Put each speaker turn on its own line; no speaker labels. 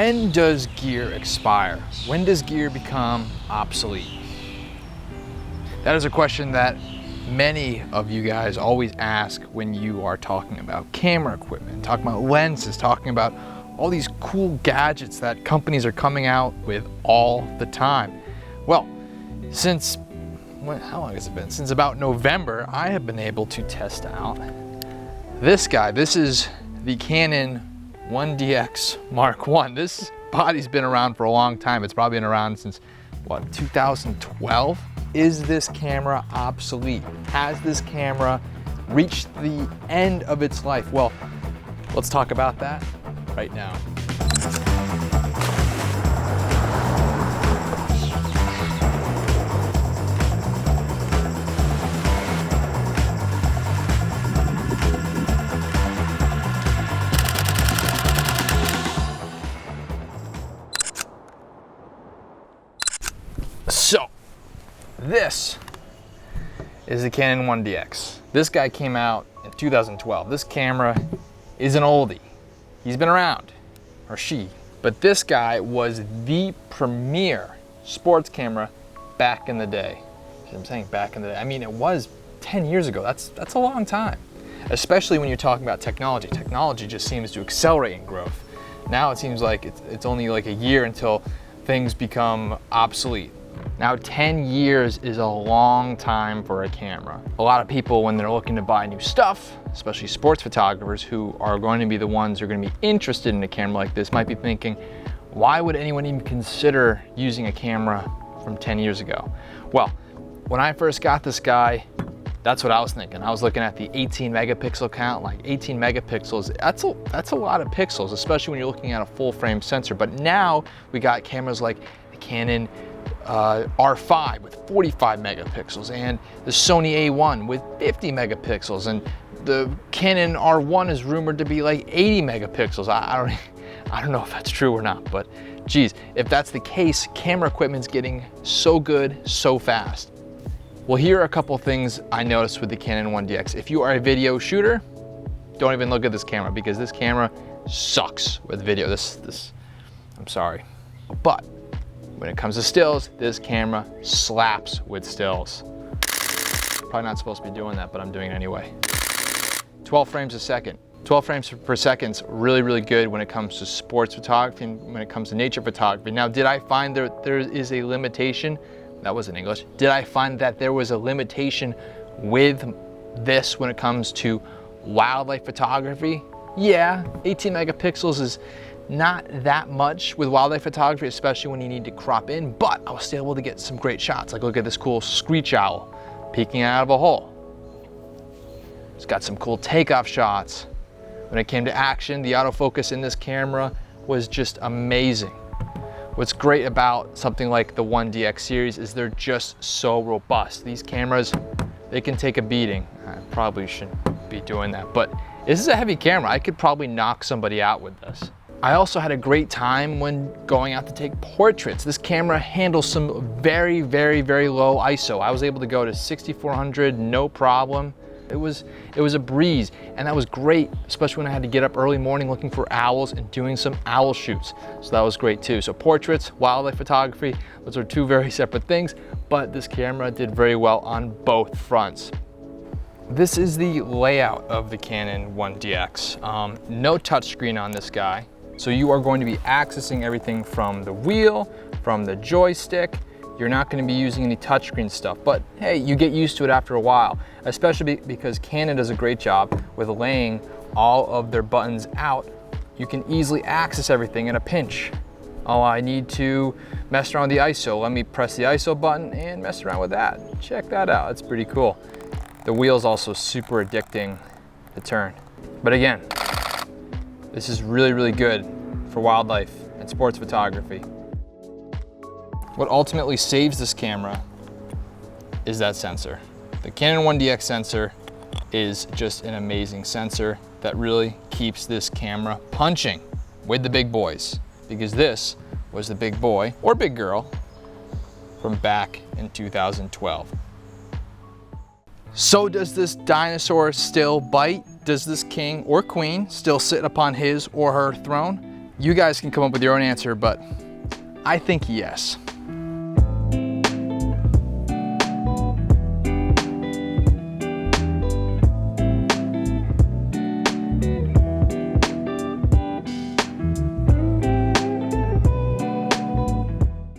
When does gear expire? When does gear become obsolete? That is a question that many of you guys always ask when you are talking about camera equipment, talking about lenses, talking about all these cool gadgets that companies are coming out with all the time. Well, how long has it been? Since about November, I have been able to test out this guy. This is the Canon 1DX Mark I. This body's been around for a long time. It's probably been around since, what, 2012? Is this camera obsolete? Has this camera reached the end of its life? Well, let's talk about that right now. So, this is the Canon 1DX. This guy came out in 2012. This camera is an oldie. He's been around, or she. But this guy was the premier sports camera back in the day. I'm saying back in the day. I mean, it was 10 years ago. That's a long time. Especially when you're talking about technology. Technology just seems to accelerate in growth. Now it seems like it's only like a year until things become obsolete. Now, 10 years is a long time for a camera. A lot of people, when they're looking to buy new stuff, especially sports photographers who are going to be the ones who are going to be interested in a camera like this, might be thinking, why would anyone even consider using a camera from 10 years ago? Well, when I first got this guy, that's what I was thinking. I was looking at the 18 megapixel count, like 18 megapixels. That's a lot of pixels, especially when you're looking at a full frame sensor. But now we got cameras like the Canon R5 with 45 megapixels and the Sony A1 with 50 megapixels, and the Canon R1 is rumored to be like 80 megapixels. I don't know if that's true or not, but geez, if that's the case, camera equipment's getting so good so fast. Well, here are a couple things I noticed with the Canon 1DX. If you are a video shooter, don't even look at this camera, because this camera sucks with video. I'm sorry, but when it comes to stills, this camera slaps with stills. Probably not supposed to be doing that, but I'm doing it anyway. 12 frames a second. 12 frames per second is really, really good when it comes to sports photography and when it comes to nature photography. Now, did I find there is a limitation? That was in English. Did I find that there was a limitation with this when it comes to wildlife photography? Yeah, 18 megapixels is not that much with wildlife photography, especially when you need to crop in, but I was still able to get some great shots. Like, look at this cool screech owl peeking out of a hole. It's got some cool takeoff shots. When it came to action, the autofocus in this camera was just amazing. What's great about something like the 1DX series is they're just so robust. These cameras, they can take a beating. I probably shouldn't be doing that, but this is a heavy camera. I could probably knock somebody out with this. I also had a great time when going out to take portraits. This camera handles some very, very, very low ISO. I was able to go to 6400, no problem. It was a breeze, and that was great, especially when I had to get up early morning looking for owls and doing some owl shoots. So that was great too. So portraits, wildlife photography, those are two very separate things, but this camera did very well on both fronts. This is the layout of the Canon 1DX. No touchscreen on this guy. So you are going to be accessing everything from the wheel, from the joystick. You're not going to be using any touchscreen stuff, but hey, you get used to it after a while, especially because Canon does a great job with laying all of their buttons out. You can easily access everything in a pinch. Oh, I need to mess around with the ISO. Let me press the ISO button and mess around with that. Check that out, that's pretty cool. The wheel's also super addicting to turn. But again, this is really, really good for wildlife and sports photography. What ultimately saves this camera is that sensor. The Canon 1DX sensor is just an amazing sensor that really keeps this camera punching with the big boys, because this was the big boy or big girl from back in 2012. So does this dinosaur still bite? Does this king or queen still sit upon his or her throne? You guys can come up with your own answer, but I think yes.